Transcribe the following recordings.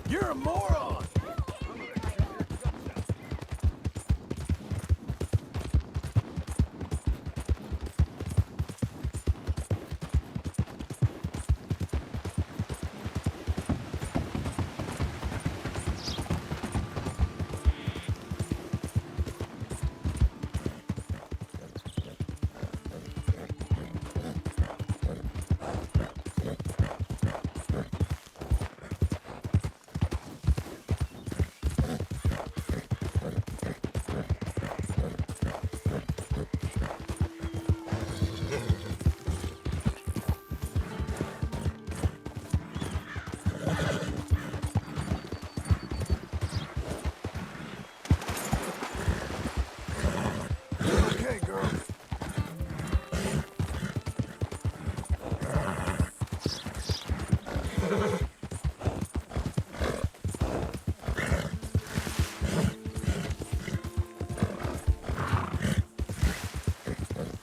You're a moron! Okay, girl.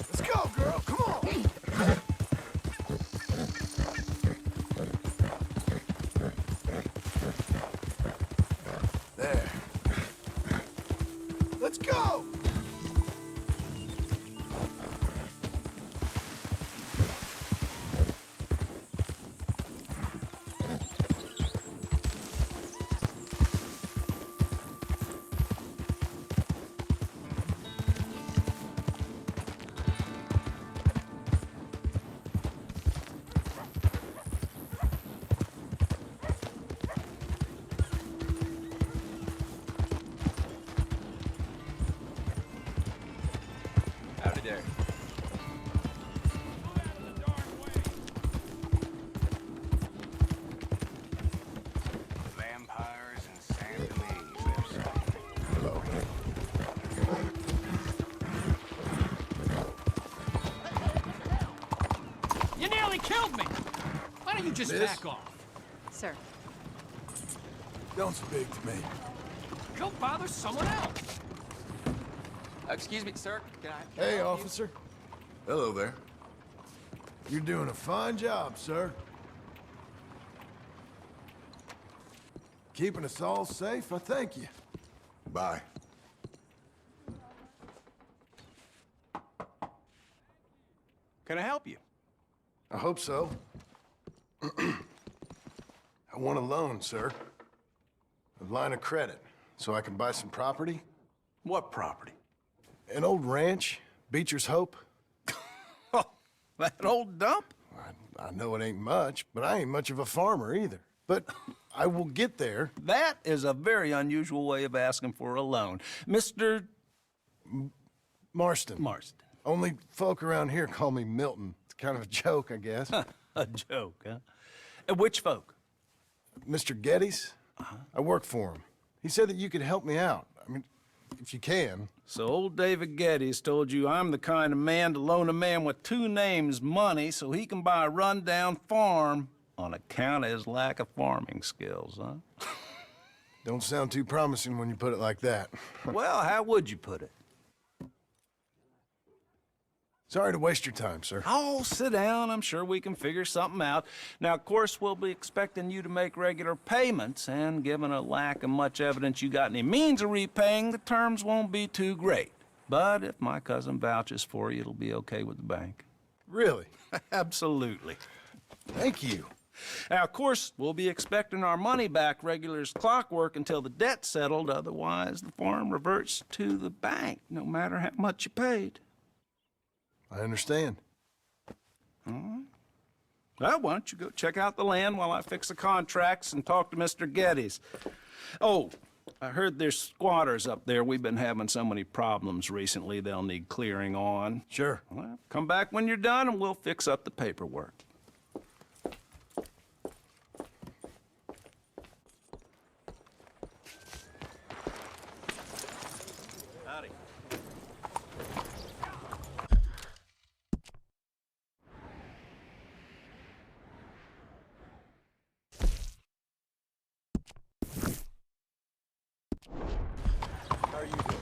Let's go, girl. Come on. There. Let's go. Howdy there. Vampires and Santa May's. Hello. You nearly killed me! Why don't you just Miss? back off? Sir, Don't speak to me. Go bother someone else! Excuse me, sir. Can I? Hey, help you? officer. Hello there. You're doing a fine job, sir. Keeping us all safe, I thank you. Bye. Can I help you? I hope so. I want a loan, sir. A line of credit, so I can buy some property. What property? An old ranch, Beecher's Hope. Oh, that old dump? I know it ain't much, but I ain't much of a farmer either. But I will get there. That is a very unusual way of asking for a loan. Mr. Marston. Marston. Only folk around here call me Milton. It's kind of a joke, I guess. A joke, huh? And which folk? Mr. Geddes, I work for him. He said that you could help me out. I mean, if you can. So old David Geddes told you I'm the kind of man to loan a man with two names money so he can buy a rundown farm on account of his lack of farming skills, huh? Don't sound too promising when you put it like that. Well, how would you put it? Sorry to waste your time, sir. Oh, sit down. I'm sure we can figure something out. Now, of course, we'll be expecting you to make regular payments, and given a lack of much evidence you got any means of repaying, the terms won't be too great. But if my cousin vouches for you, it'll be okay with the bank. Really? Absolutely. Thank you. Now, of course, we'll be expecting our money back regular as clockwork until the debt's settled. Otherwise, the farm reverts to the bank, no matter how much you paid. I understand. Well, why don't you go check out the land while I fix the contracts and talk to Mr. Geddes. Oh, I heard there's squatters up there. We've been having so many problems recently, they'll need clearing on. Sure. Well, come back when you're done and we'll fix up the paperwork. Howdy. How are you doing?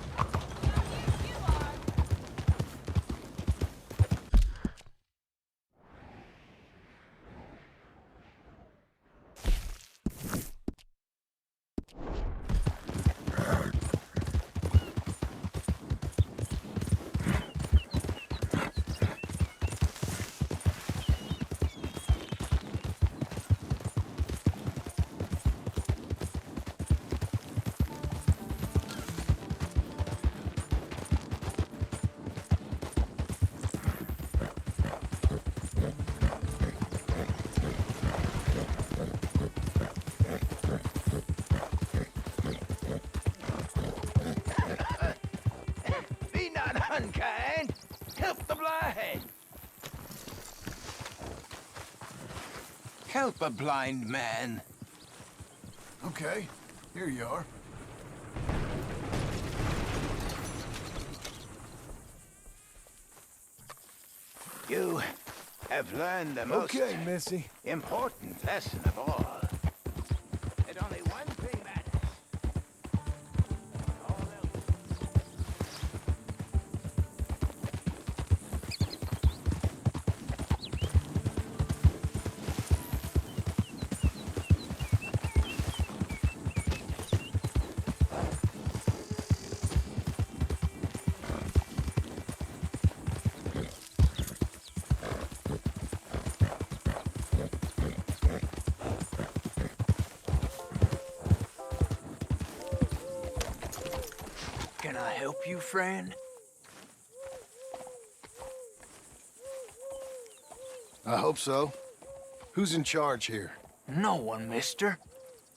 Help a blind man. Okay, here you are. You have learned the most Okay, Missy. important lesson of all. That only one thing matters. All else. Can I help you, friend? I hope so. Who's in charge here? No one, mister.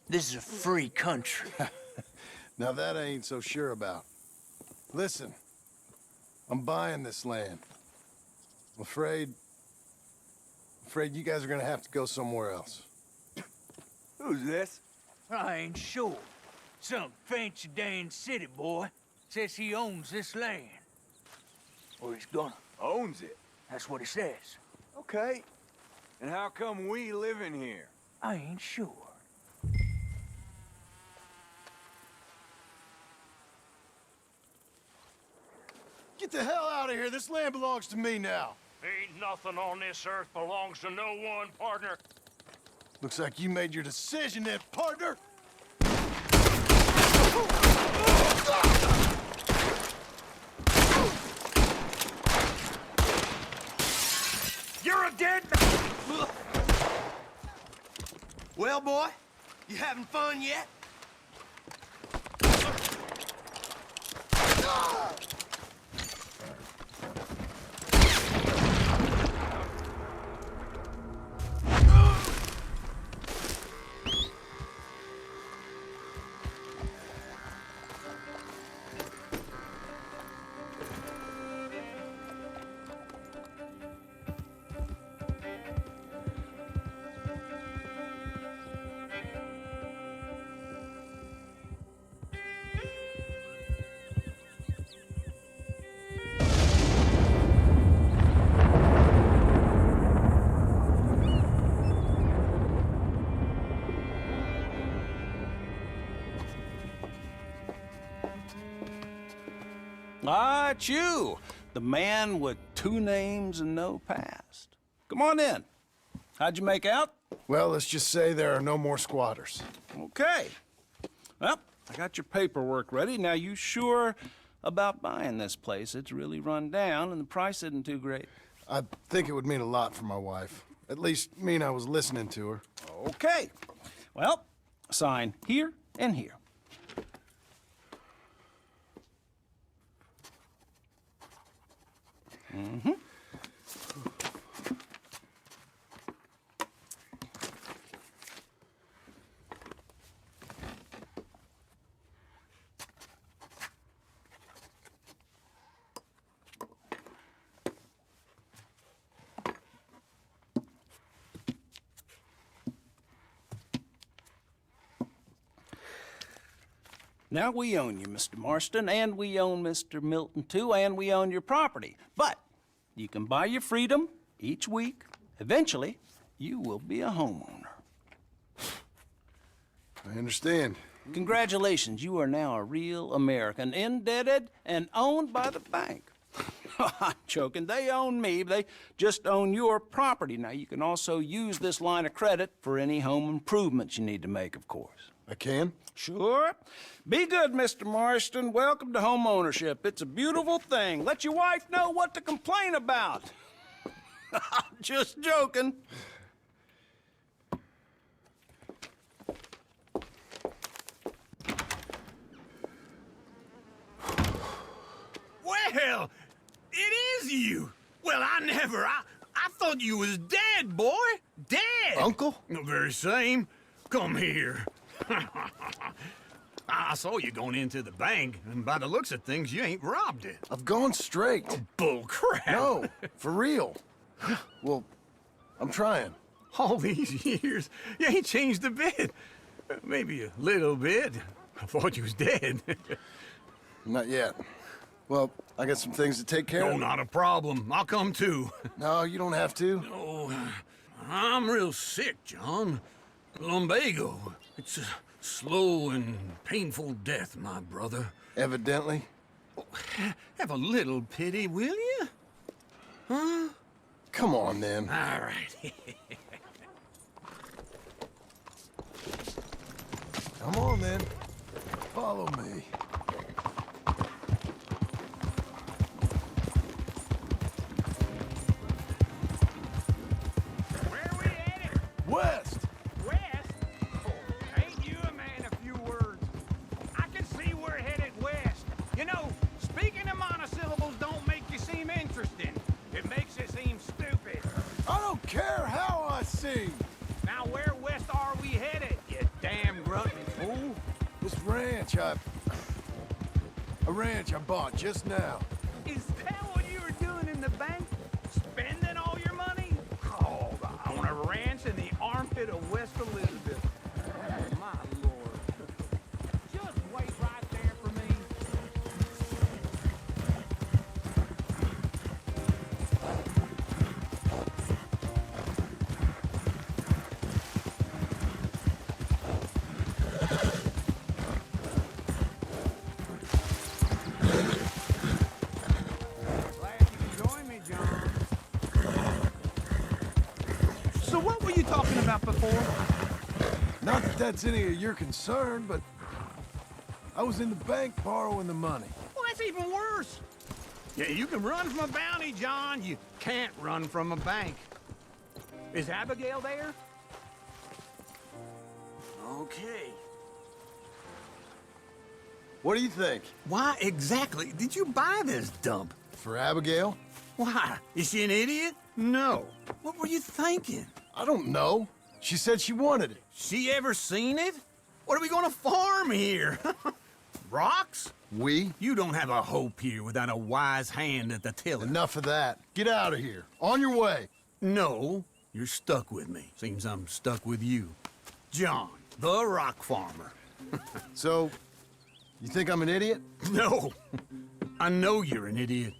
This is a free country. Now that I ain't so sure about. Listen, I'm buying this land. I'm afraid you guys are gonna have to go somewhere else. Who's this? I ain't sure. Some fancy Dan city boy says he owns this land. Or he's gonna. Owns it. That's what he says. Okay. And how come we live in here? I ain't sure. Get the hell out of here. This land belongs to me now. Ain't nothing on this earth belongs to no one, partner. Looks like you made your decision then, partner. You're a dead man! Well, boy, you having fun yet? Ah, it's you, the man with 2 names and no past. Come on in. How'd you make out? Well, let's just say there are no more squatters. Okay. Well, I got your paperwork ready. Now, you sure about buying this place? It's really run down, and the price isn't too great. I think it would mean a lot for my wife. At least mean I was listening to her. Okay. Well, sign here and here. Mm-hmm. Now, we own you, Mr. Marston, and we own Mr. Milton, too, and we own your property. But you can buy your freedom each week. Eventually, you will be a homeowner. I understand. Congratulations, you are now a real American, indebted and owned by the bank. I'm joking, they own me, they just own your property. Now, you can also use this line of credit for any home improvements you need to make, of course. I can? Sure. Be good, Mr. Marston. Welcome to home ownership. It's a beautiful thing. Let your wife know what to complain about. Just joking. Well, it is you. Well, I thought you was dead, boy. Dead. Uncle? The very same. Come here. I saw you going into the bank, and by the looks of things, you ain't robbed it. I've gone straight. Bull crap. No, for real. Well, I'm trying. All these years, you ain't changed a bit. Maybe a little bit. I thought you was dead. Not yet. Well, I got some things to take care No, of. not a problem. I'll come too. No, you don't have to. Oh, I'm real sick, John. Lumbago. It's a slow and painful death, my brother. Evidently. Have a little pity, will you? Huh? Come on, then. All right. Come on, then. Follow me. Where we headed? West! West? Oh, ain't you a man of few words? I can see we're headed west. You know, speaking of monosyllables don't make you seem interesting. It makes you seem stupid. I don't care how I sing! Now where west are we headed, you damn grunting fool? This ranch a ranch I bought just now. Is that what you were doing in the bank? Spending all your money? Oh, on a ranch in the armpit of West Elizabeth. Oh, my lord. Just wait right there for me. Glad you could join me, John. So what were you talking about before? Not that that's any of your concern, but I was in the bank borrowing the money. Well, that's even worse. Yeah, you can run from a bounty, John. You can't run from a bank. Is Abigail there? Okay. What do you think? Why exactly did you buy this dump? For Abigail? Why? Is she an idiot? No. What were you thinking? I don't know. She said she wanted it. She ever seen it? What are we gonna farm here? Rocks? We? You don't have a hope here without a wise hand at the tiller. Enough of that. Get out of here. On your way. No, you're stuck with me. Seems I'm stuck with you. John, the rock farmer. So, you think I'm an idiot? No, I know you're an idiot.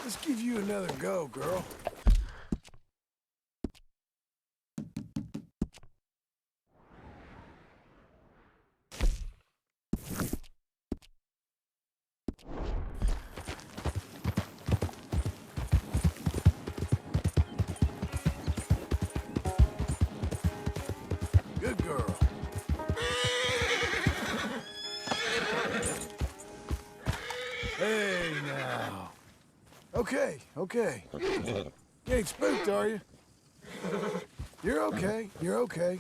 Let's give you another go, girl. Good girl. Hey, now. Okay, okay. You ain't spooked, are you? You're okay, you're okay.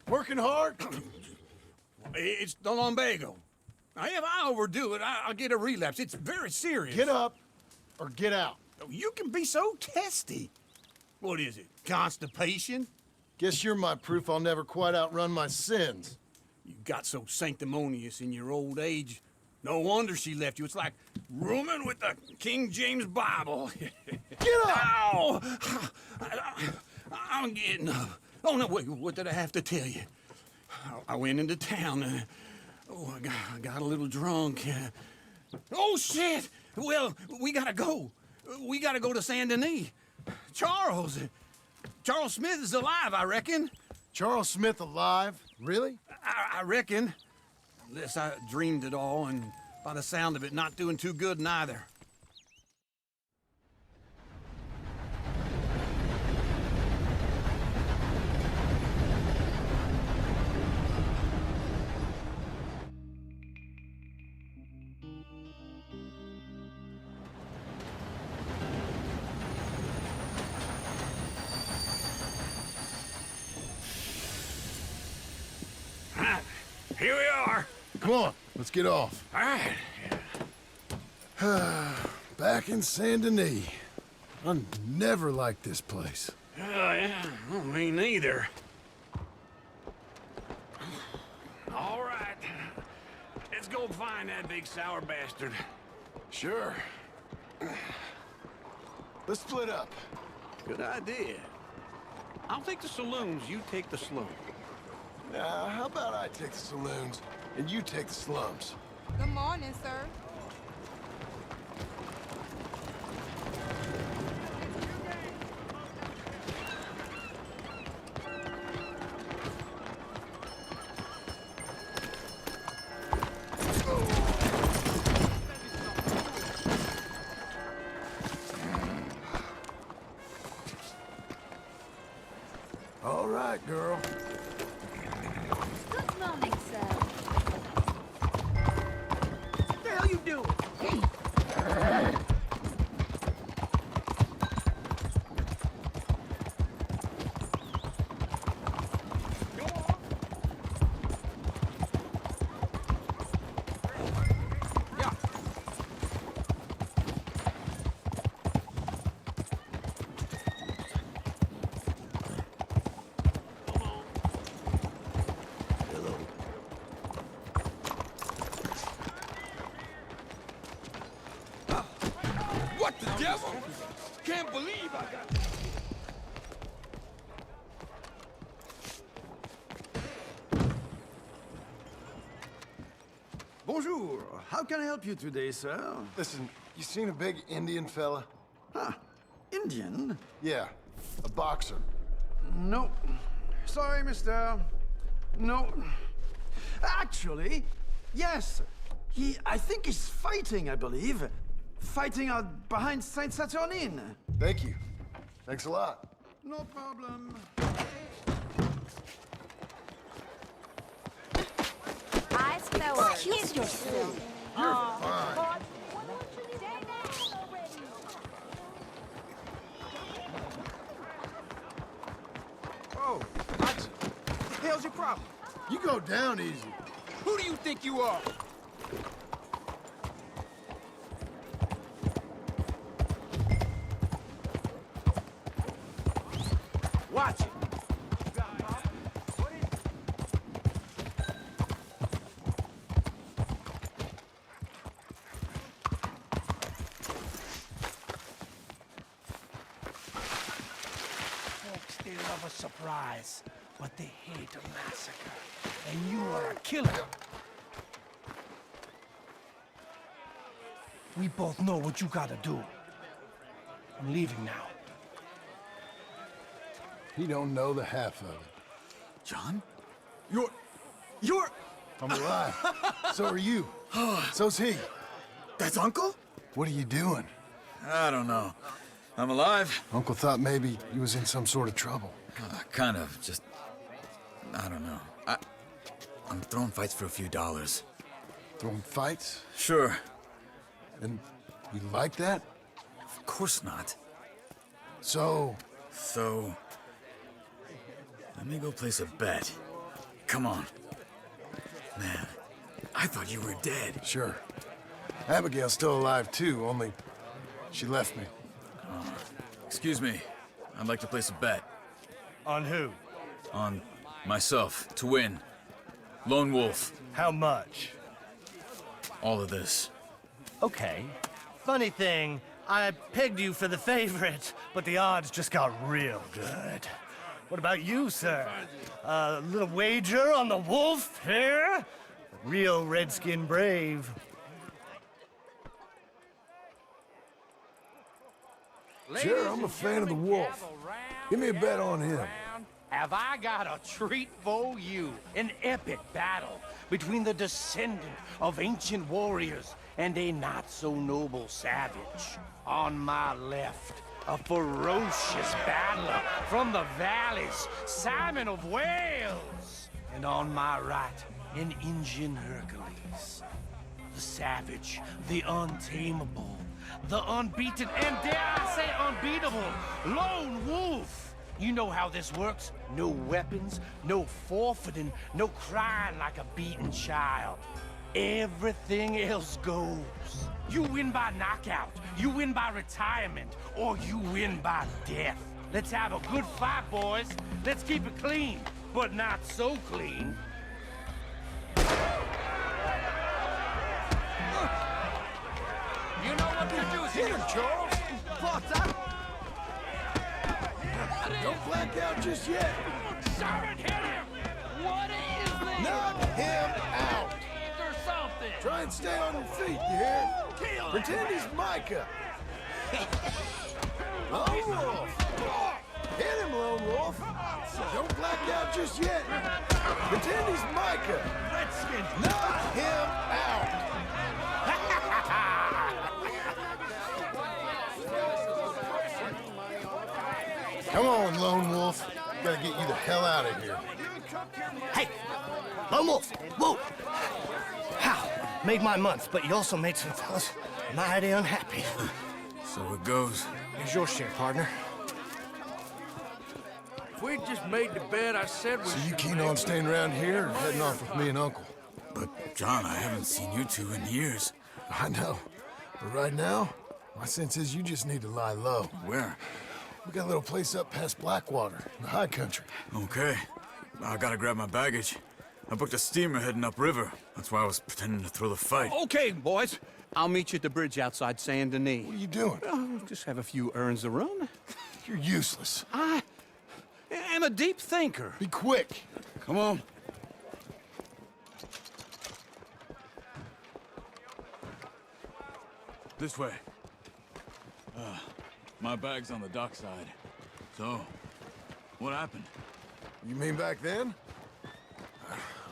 Working hard? It's the lumbago. Now, if I overdo it, I'll get a relapse. It's very serious. Get up or get out. You can be so testy. What is it, constipation? Guess you're my proof I'll never quite outrun my sins. You got so sanctimonious in your old age, No wonder she left you. It's like rooming with the King James Bible. Get up! Ow! I'm getting up. Oh, no, wait, what did I have to tell you? I went into town. I got a little drunk. Oh, shit! Well, we gotta go. We gotta go to Saint Denis. Charles Smith is alive, I reckon. Charles Smith alive? Really? I reckon. Unless I dreamed it all, and by the sound of it, not doing too good neither. Here we are. Come on, let's get off. All right. Back in Saint Denis. I never liked this place. Oh, yeah. Oh, me neither. All right. Let's go find that big sour bastard. Sure. Let's split up. Good idea. I'll take the saloons, you take the slums. Now, how about I take the saloons and you take the slums? Good morning, sir. All right, girl. Good morning, sir. What the hell you doing? What the devil? Can't believe I got... Bonjour. How can I help you today, sir? Listen, you seen a big Indian fella? Huh. Indian? Yeah, a boxer. No. Sorry, mister. No. Actually, yes. I think he's fighting, I believe. Fighting out behind Saint Saturnin. Thank you. Thanks a lot. No problem. Eyes forward. Excuse yourself. You're fine. Oh, what the hell's your problem? You go down easy. Who do you think you are? Watch it. Folks, they love a surprise, but they hate a massacre. And you are a killer. We both know what you gotta do. I'm leaving now. He don't know the half of it. John? You're... I'm alive. So are you. So's he. That's Uncle? What are you doing? I don't know. I'm alive. Uncle thought maybe you was in some sort of trouble. Kind of. Just... I don't know. I'm throwing fights for a few dollars. Throwing fights? Sure. And you like that? Of course not. So... So... Let me go place a bet. Come on. Man, I thought you were dead. Sure. Abigail's still alive too, only she left me. Excuse me. I'd like to place a bet. On who? On myself, to win. Lone Wolf. How much? all of this. Okay. Funny thing, I pegged you for the favorite, but the odds just got real good. What about you, sir? A little wager on the wolf here? Real redskin brave. Sure, I'm a fan of the wolf. Give me a bet on him. Have I got a treat for you? An epic battle between the descendant of ancient warriors and a not-so-noble savage. On my left, a ferocious battler from the valleys, Simon of Wales. And on my right, an Indian Hercules. The savage, the untamable, the unbeaten, and dare I say unbeatable, lone wolf. You know how this works. No weapons, no forfeiting, no crying like a beaten child. Everything else goes. You win by knockout, you win by retirement, or you win by death. Let's have a good fight, boys. Let's keep it clean, but not so clean. You know what to do, Hit him, Charles! Don't black out just yet. Sergeant, hit him! What is this? Knock him out. Or something! Try and stay on your feet, you hear? Pretend he's Micah. Lone Wolf. Hit him, Lone Wolf. Don't black out just yet. Pretend he's Micah. Redskins. Knock him out. Come on, Lone Wolf. Gotta get you the hell out of here. Hey, Lone Wolf, whoa! How? Made my month, but you also made some fellas mighty unhappy. So it goes. Here's your share, partner. If we just made the bed, I said we So you keen on staying around here or heading off with me and Uncle? But, John, I haven't seen you two in years. I know. But right now, my sense is you just need to lie low. Where? We got a little place up past Blackwater, in the high country. Okay. I gotta grab my baggage. I booked a steamer heading upriver. That's why I was pretending to throw the fight. Okay, boys. I'll meet you at the bridge outside Saint Denis. What are you doing? Oh, just have a few errands to run. You're useless. I am a deep thinker. Be quick. Come on. This way. My bag's on the dockside. So, what happened? You mean back then?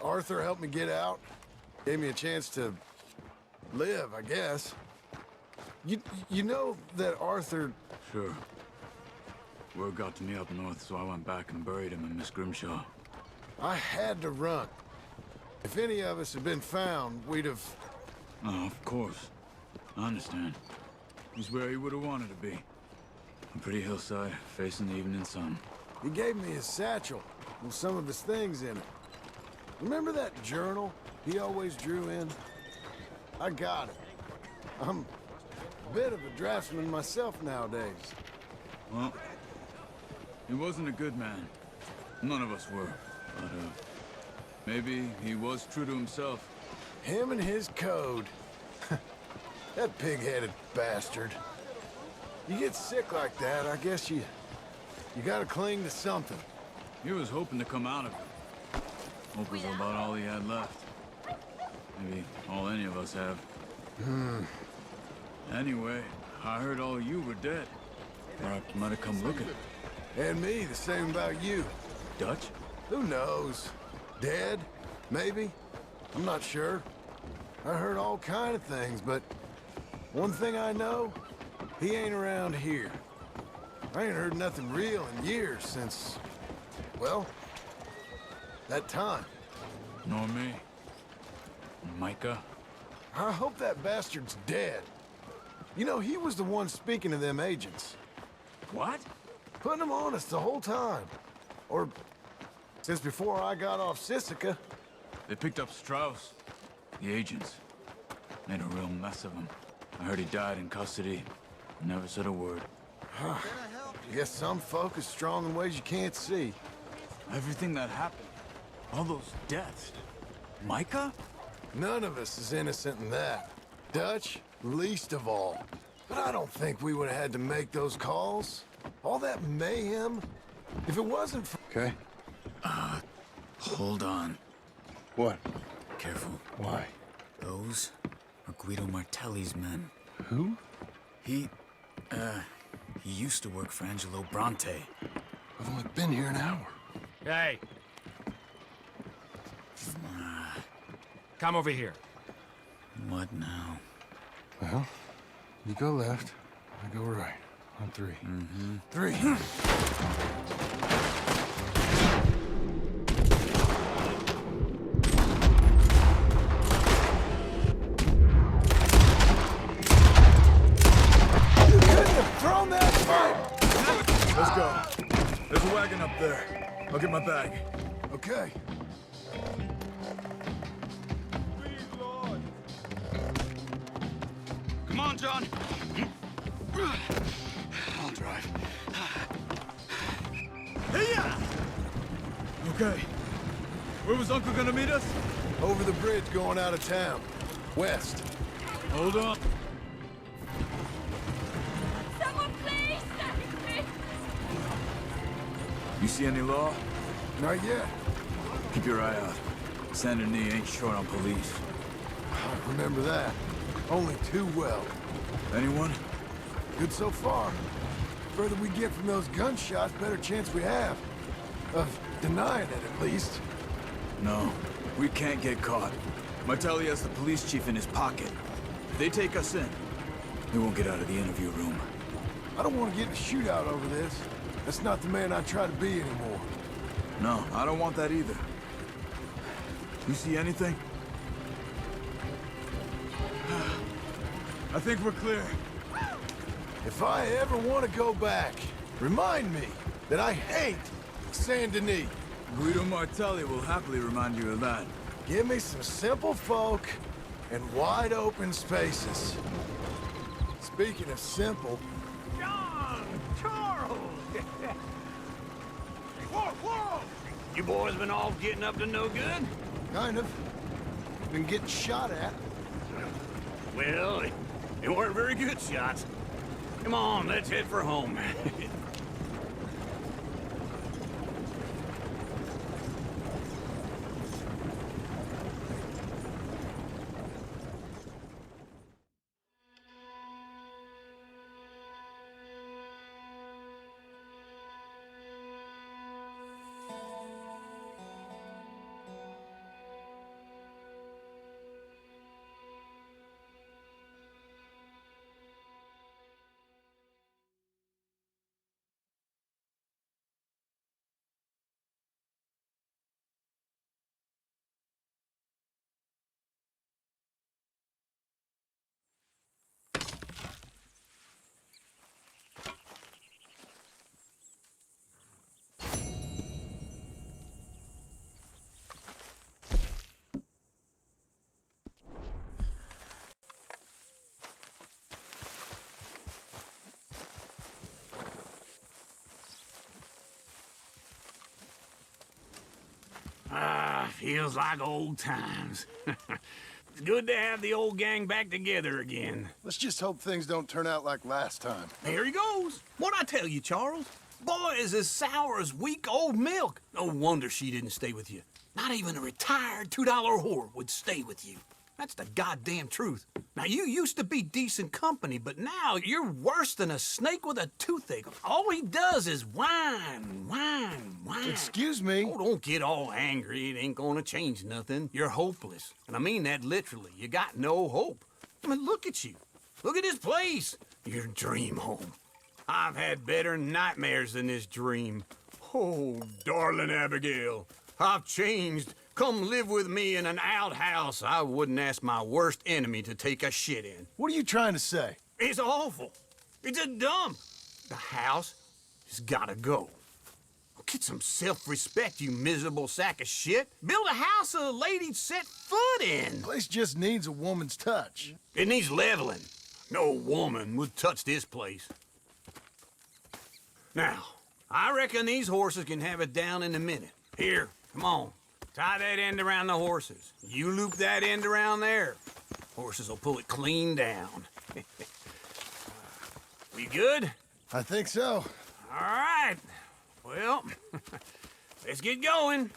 Arthur helped me get out. Gave me a chance to live, I guess. You know that Arthur... Sure. Word got to me up north, so I went back and buried him in Miss Grimshaw. I had to run. If any of us had been found, we'd have... Oh, of course. I understand. He's where he would have wanted to be. A pretty hillside, facing the evening sun. He gave me his satchel with some of his things in it. Remember that journal he always drew in? I got it. I'm a bit of a draftsman myself nowadays. Well, he wasn't a good man. None of us were. But, maybe he was true to himself. Him and his code. That pig-headed bastard. You get sick like that, I guess you gotta cling to something. He was hoping to come out of it. Hope was about all he had left. Maybe all any of us have. Anyway, I heard all you were dead. Or I might have come looking. And me, the same about you. Dutch? Who knows? Dead? Maybe? I'm not sure. I heard all kind of things, but one thing I know, he ain't around here. I ain't heard nothing real in years since, well, that time. Nor me. Micah? I hope that bastard's dead. You know, he was the one speaking to them agents. What? Putting them on us the whole time. Or since before I got off Sisika. They picked up Strauss. The agents. Made a real mess of him. I heard he died in custody. Never said a word. Guess some folk is strong in ways you can't see. Everything that happened. All those deaths. Micah? None of us is innocent in that. Dutch, least of all. But I don't think we would have had to make those calls. All that mayhem. If it wasn't for... Okay. Hold on. What? Careful. Why? Those are Guido Martelli's men. Who? He used to work for Angelo Bronte. I've only been here an hour. Hey. Come over here. What now? Well, you go left, I go right. On three. Mm-hmm. Three. You couldn't have thrown that fight! Let's go. There's a wagon up there. I'll get my bag. Okay. Come on, John. I'll drive. Hey-ya! Okay. Where was Uncle gonna meet us? Over the bridge going out of town. West. Hold up. Someone please save me! You see any law? Not yet. Keep your eye out. Saint Denis ain't short on police. I remember that. Only too well. Anyone? Good so far. Further we get from those gunshots, better chance we have. Of denying it, at least. No. We can't get caught. Martelli has the police chief in his pocket. If they take us in, we won't get out of the interview room. I don't want to get in a shootout over this. That's not the man I try to be anymore. No, I don't want that either. You see anything? I think we're clear. If I ever want to go back, remind me that I hate Saint Denis. Guido Martelli will happily remind you of that. Give me some simple folk and wide open spaces. Speaking of simple, John! Charles! Whoa, whoa! You boys been all getting up to no good? kind of. Been getting shot at. Well, they weren't very good shots. Come on, let's head for home. Feels like old times. It's good to have the old gang back together again. Let's just hope things don't turn out like last time. There he goes. What'd I tell you, Charles? Boy is as sour as week-old milk. No wonder she didn't stay with you. Not even a retired $2 whore would stay with you. That's the goddamn truth. Now, you used to be decent company, but now you're worse than a snake with a toothache. All he does is whine, whine, whine. Excuse me? Oh, don't get all angry. It ain't gonna change nothing. You're hopeless. And I mean that literally. You got no hope. I mean, look at you. Look at this place. Your dream home. I've had better nightmares than this dream. Oh, darling Abigail, I've changed. Come live with me in an outhouse I wouldn't ask my worst enemy to take a shit in. What are you trying to say? It's awful. It's a dump. The house has gotta go. Get some self-respect, you miserable sack of shit. Build a house a lady'd set foot in. Place just needs a woman's touch. It needs leveling. No woman would touch this place. Now, I reckon these horses can have it down in a minute. Here, come on. Tie that end around the horses. You loop that end around there. Horses will pull it clean down. We good? I think so. All right. Well, let's get going.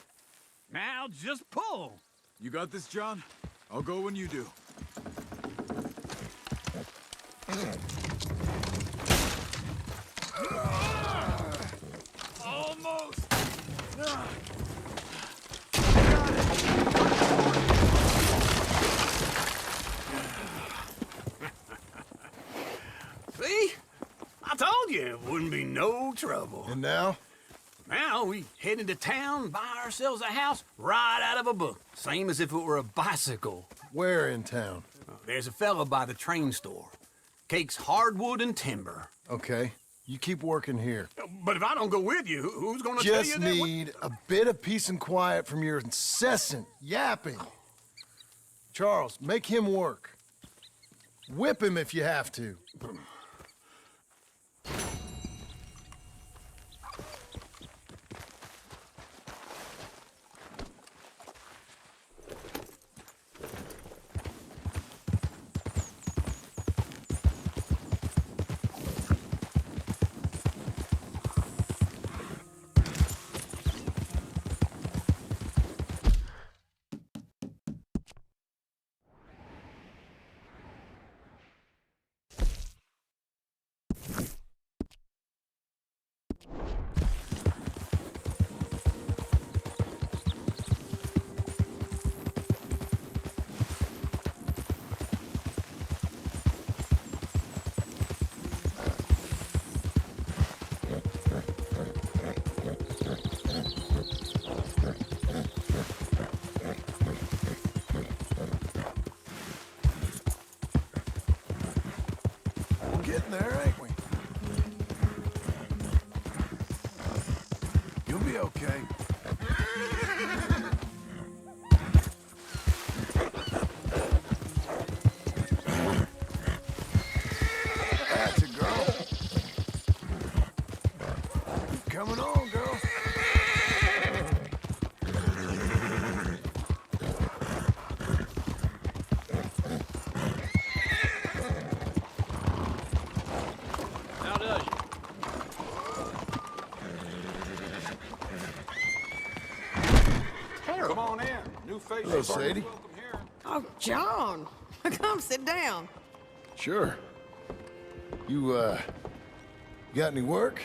Now just pull. You got this, John? I'll go when you do. Almost. See? I told you it wouldn't be no trouble. And now? Now we head into town, buy ourselves a house right out of a book. Same as if it were a bicycle. Where in town? There's a fella by the train store. Cakes hardwood and timber. Okay. You keep working here. But if I don't go with you, who's gonna tell you Just that? need a bit of peace and quiet from your incessant yapping. Charles, make him work. Whip him if you have to. Getting there, ain't we? You'll be okay. That's it, girl. Keep coming on, girl. Come on in. New face. Hello, Sadie. Oh, John. Come sit down. Sure. You, got any work?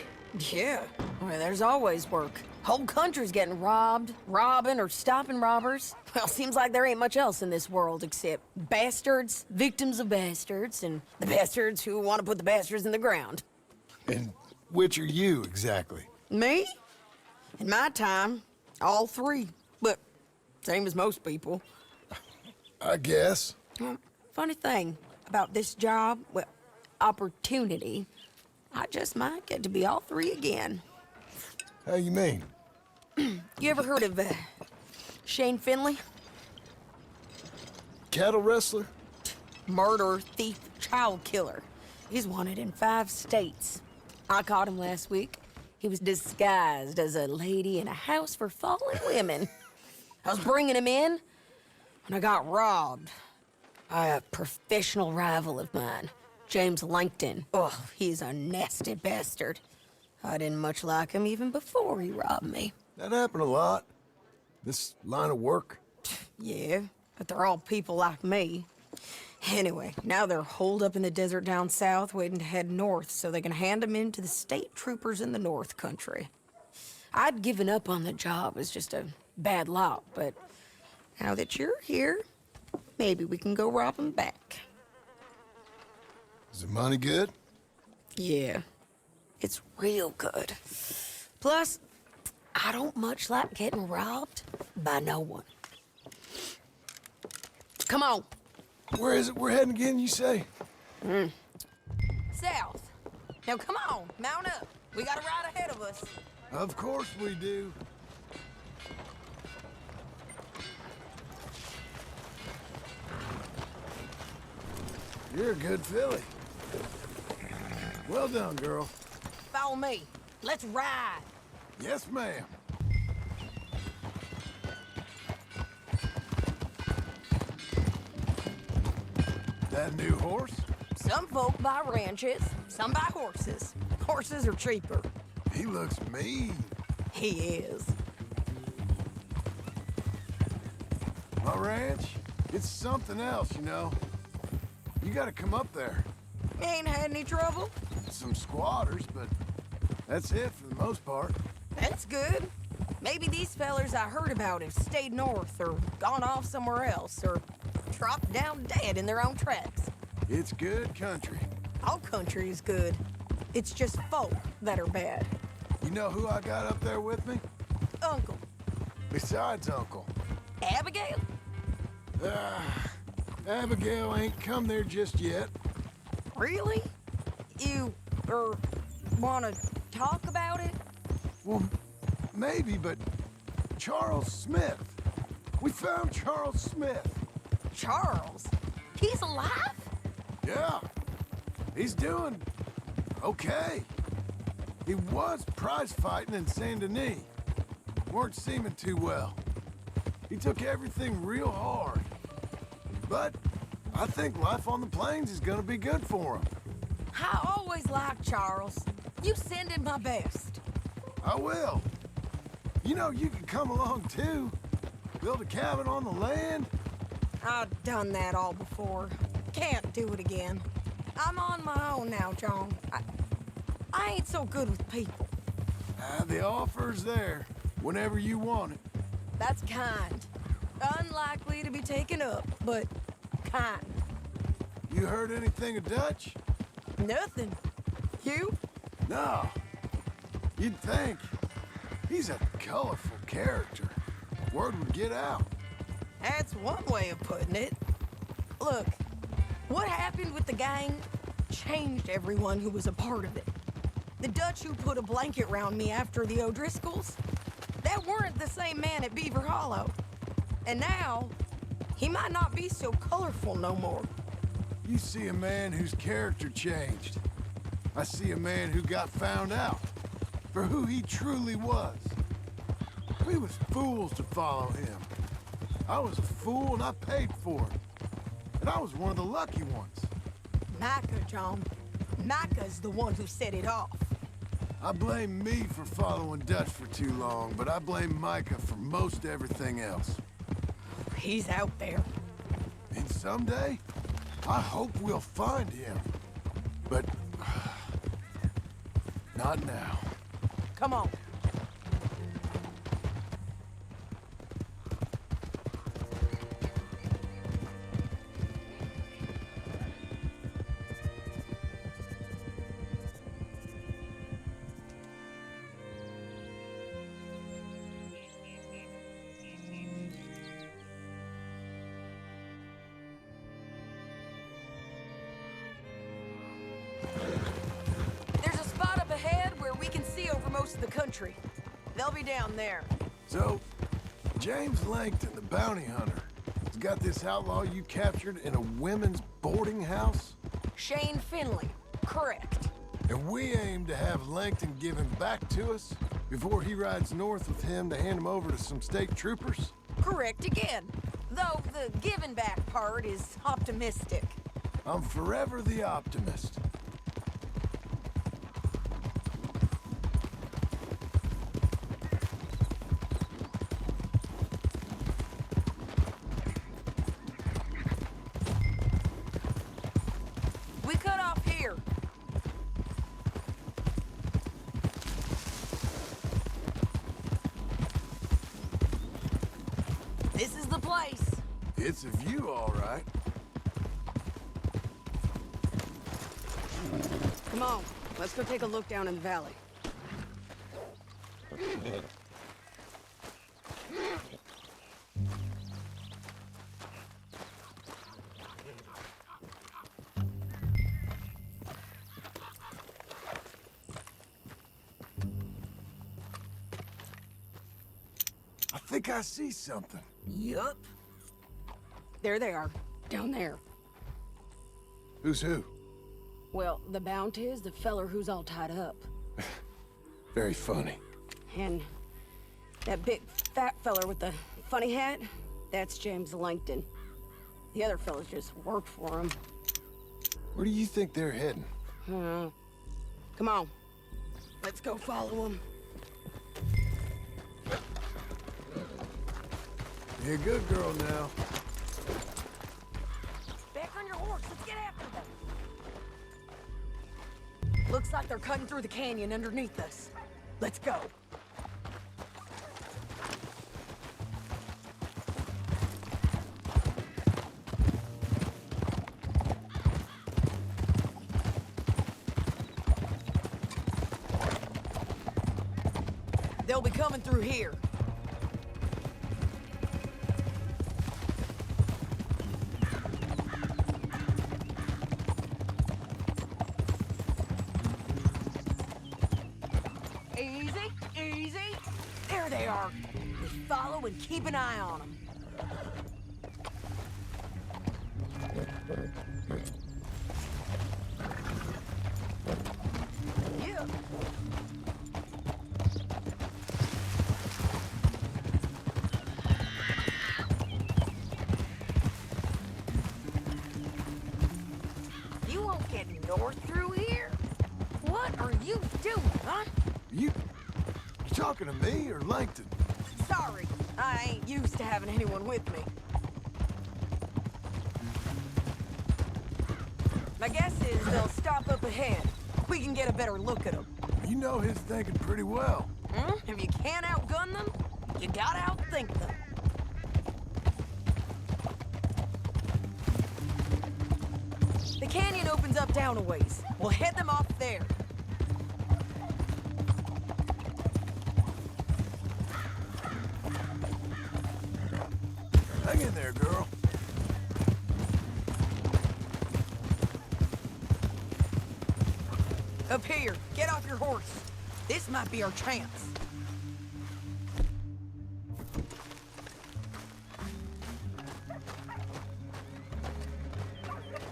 Yeah. Well, there's always work. Whole country's getting robbed, robbing, or stopping robbers. Well, seems like there ain't much else in this world except bastards, victims of bastards, and the bastards who want to put the bastards in the ground. And which are you, exactly? Me? In my time, all three. But same as most people. I guess. Funny thing about this job, well, opportunity, I just might get to be all three again. How you mean? You ever heard of Shane Finley? Cattle wrestler? Murderer, thief, child killer. He's wanted in 5 states. I caught him last week. He was disguised as a lady in a house for fallen women. I was bringing him in when I got robbed by a professional rival of mine, James Langton. Oh, he's a nasty bastard. I didn't much like him even before he robbed me. That happened a lot. This line of work. Yeah, but they're all people like me. Anyway, now they're holed up in the desert down south, waiting to head north so they can hand them in to the state troopers in the north country. I'd given up on the job as just a bad lot, but now that you're here, maybe we can go rob them back. Is the money good? Yeah, it's real good. Plus, I don't much like getting robbed by no one. Come on. Where is it we're heading again, you say? South. Now come on, mount up. We got a ride ahead of us. Of course we do. You're a good filly. Well done, girl. Follow me. Let's ride. Yes, ma'am. That new horse? Some folk buy ranches, some buy horses. Horses are cheaper. He looks mean. He is. My ranch, it's something else, you know. You gotta come up there. Ain't had any trouble? Some squatters, but that's it for the most part. That's good. Maybe these fellers I heard about have stayed north or gone off somewhere else or dropped down dead in their own tracks. It's good country. All country is good. It's just folk that are bad. You know who I got up there with me? Uncle. Besides Uncle. Abigail? Abigail ain't come there just yet. Really? You, wanna talk about it? Well, maybe, but Charles Smith. We found Charles Smith. Charles? He's alive? Yeah. He's doing okay. He was prize fighting in Saint Denis. Weren't seeming too well. He took everything real hard. But I think life on the plains is gonna be good for him. I always liked Charles. You send him my best. I will. You know, you can come along too. Build a cabin on the land. I've done that all before. Can't do it again. I'm on my own now, John. I ain't so good with people. The offer's there whenever you want it. That's kind. Unlikely to be taken up, but kind. You heard anything of Dutch? Nothing. You? No. You'd think. He's a colorful character. Word would get out. That's one way of putting it. Look, what happened with the gang changed everyone who was a part of it. The Dutch who put a blanket round me after the O'Driscolls, that weren't the same man at Beaver Hollow. And now, he might not be so colorful no more. You see a man whose character changed. I see a man who got found out for who he truly was. We was fools to follow him. I was a fool and I paid for it. And I was one of the lucky ones. Micah, John. Micah's the one who set it off. I blame me for following Dutch for too long, but I blame Micah for most everything else. He's out there. And someday, I hope we'll find him. But not now. Come on. There's a spot up ahead where we can see over most of the country. They'll be down there. So, James Langton, the bounty hunter, has got this outlaw you captured in a women's boarding house? Shane Finley. Correct. And we aim to have Langton give him back to us before he rides north with him to hand him over to some state troopers? Correct again. Though the giving back part is optimistic. I'm forever the optimist. We cut off here. This is the place. It's a view, all right. Come on, let's go take a look down in the valley. I think I see something. Yup. There they are, down there. Who's who? Well, the bounty is the feller who's all tied up. Very funny. And that big fat feller with the funny hat, that's James Langton. The other fellas just worked for him. Where do you think they're heading? Come on. Let's go follow them. You're a good girl now. Back on your horse. Let's get after them. Looks like they're cutting through the canyon underneath us. Let's go. They'll be coming through here. Easy, easy. There they are. Just follow and keep an eye on them. Yeah. You won't get north through here? What are you doing, huh? You talking to me or Langton? Sorry, I ain't used to having anyone with me. My guess is they'll stop up ahead. We can get a better look at them. You know his thinking pretty well. If you can't outgun them, you gotta outthink them. The canyon opens up down a ways. We'll head them off there. Hang in there, girl. Up here, get off your horse. This might be our chance.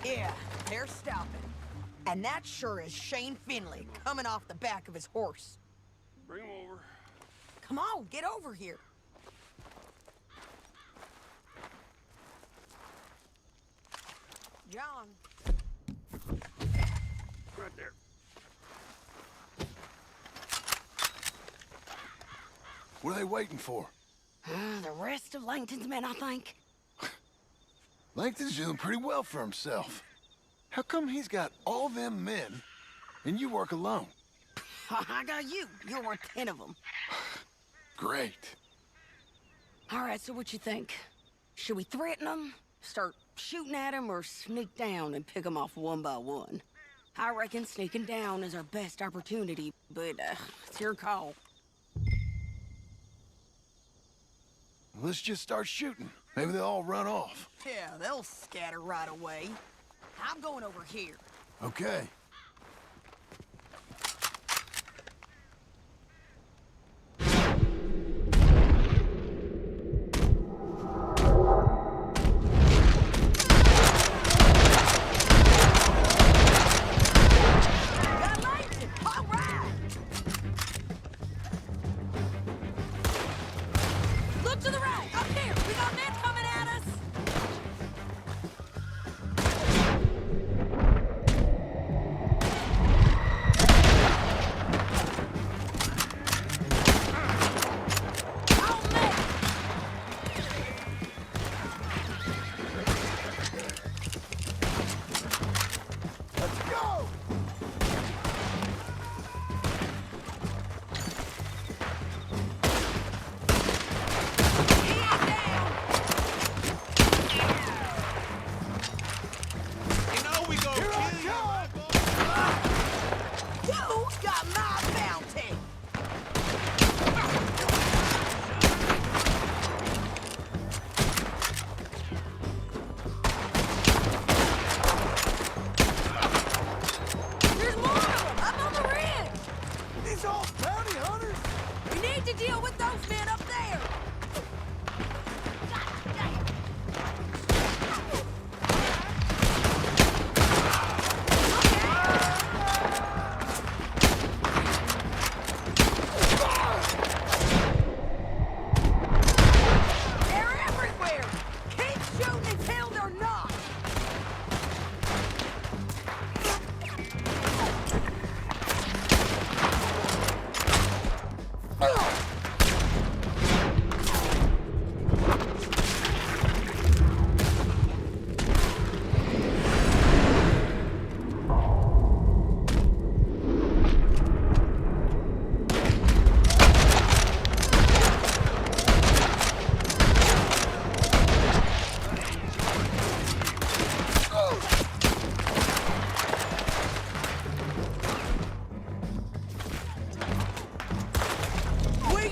Yeah, they're stopping. And that sure is Shane Finley coming off the back of his horse. Bring him over. Come on, get over here. John. Right there. What are they waiting for? The rest of Langton's men, I think. Langton's doing pretty well for himself. How come he's got all them men and you work alone? I got you. You're worth 10 of them. Great. All right, so what you think? Should we threaten them, start shooting at them, or sneak down and pick them off one by one? I reckon sneaking down is our best opportunity, but it's your call. Let's just start shooting. Maybe they'll all run off. Yeah, they'll scatter right away. I'm going over here. Okay. Look to the right, up here. We got men coming at us.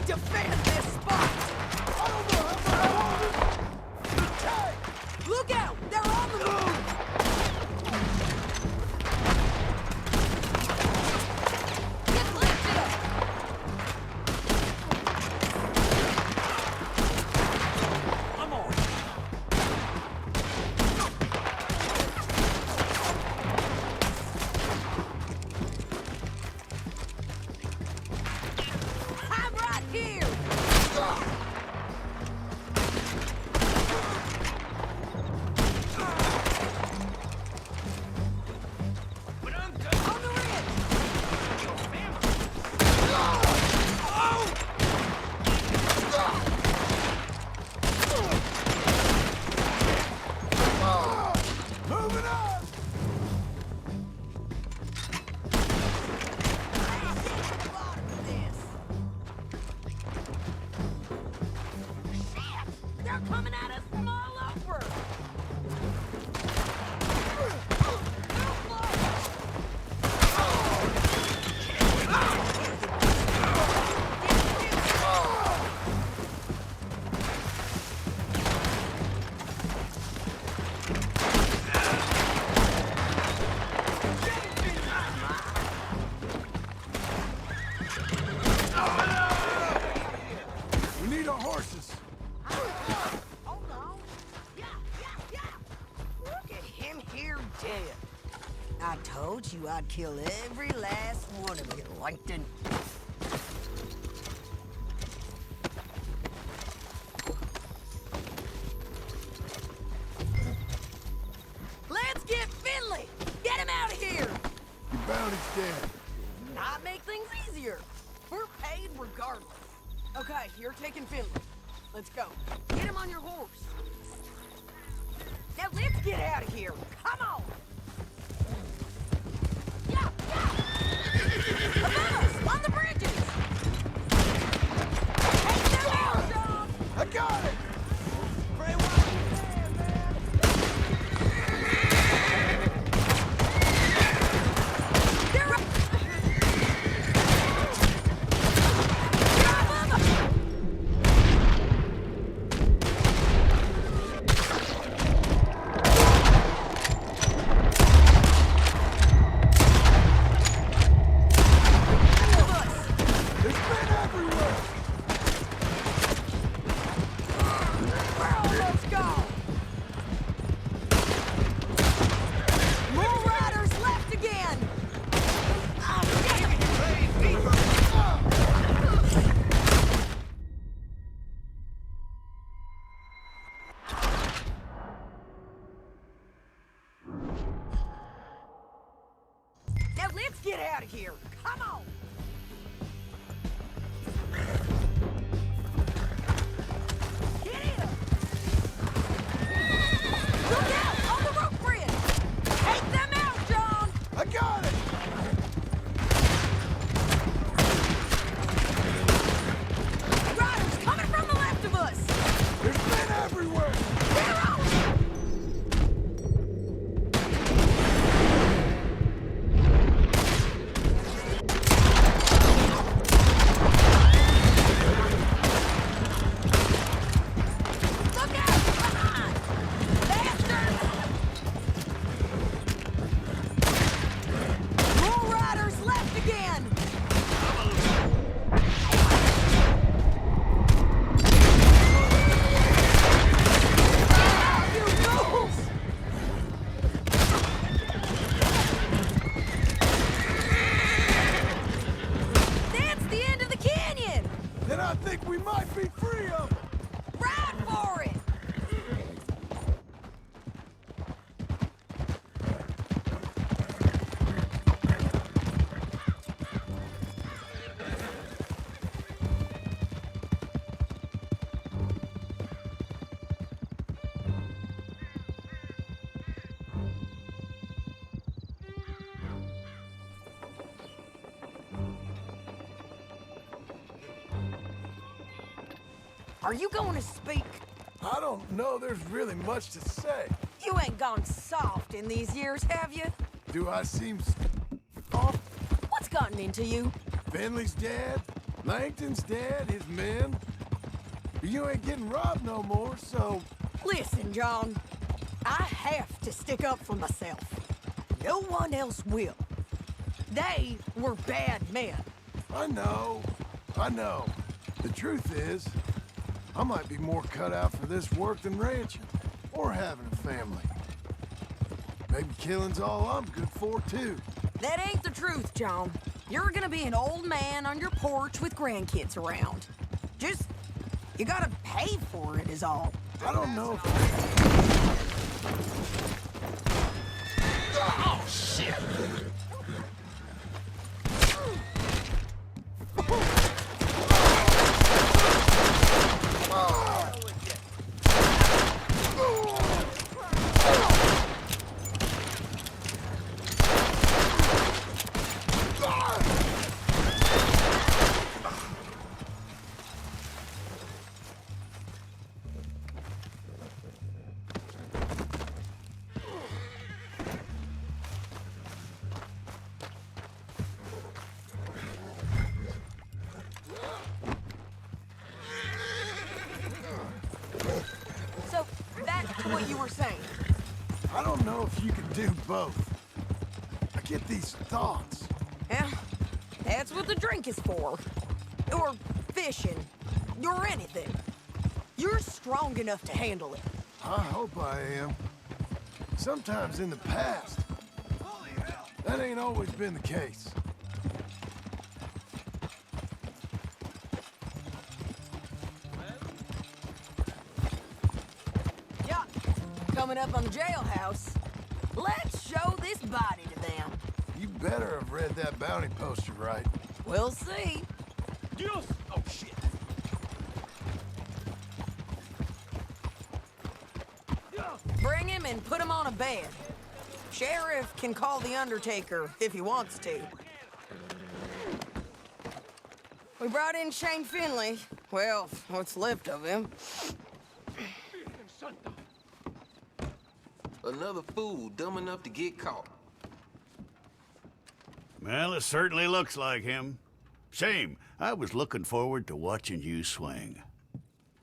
defend this spot! I don't know how much I Look out! They're on the move! Get lifted up! I'm on. I'm right here! On the ridge! Moving on! They're coming at us from all over! We need our horses. Hold on. Yeah. Look at him here dead. I told you I'd kill every last one of you, Langton. Let's get Finley! Get him out of here! Your bounty's dead. Not make things easier. We're paid regardless. Okay, you're taking Finley. Let's go. Get him on your horse. Now let's get out of here. Come on. Yeah. Above us, on the bridges. Take them out, John. I got it! Pray while you can, man. They're up. They're above us. There's men everywhere! We're almost gone. More riders left again. Oh, damn it. Now let's get out of here. Come on. Get in. Look out on the rope bridge. Take them out, John. I got it! Riders coming from the left of us. There's men everywhere! They're on. Look out behind. Bastards. More riders left again. You fools! That's the end of the canyon! Then I think we might be free of them! Ride for it! Are you going to speak? I don't know there's really much to say. You ain't gone soft in these years, have you? Do I seem off? What's gotten into you? Finley's dead. Langton's dead, his men. You ain't getting robbed no more, so... Listen, John. I have to stick up for myself. No one else will. They were bad men. I know. The truth is, I might be more cut out for this work than ranching, or having a family. Maybe killing's all I'm good for, too. That ain't the truth, John. You're gonna be an old man on your porch with grandkids around. Just, you gotta pay for it is all. I don't know if... Oh, shit! So, that's what you were saying. I don't know if you can do both. I get these thoughts. Yeah, that's what the drink is for. Or fishing. Or anything. You're strong enough to handle it. I hope I am. Sometimes in the past. That ain't always been the case. Yeah, coming up on the jailhouse. Let's show this body to them. You better have read that bounty poster right. We'll see. Dios! Oh, shit. Bring him and put him on a bed. Sheriff can call the Undertaker if he wants to. We brought in Shane Finley. Well, what's left of him. Another fool dumb enough to get caught. Well, it certainly looks like him. Shame. I was looking forward to watching you swing.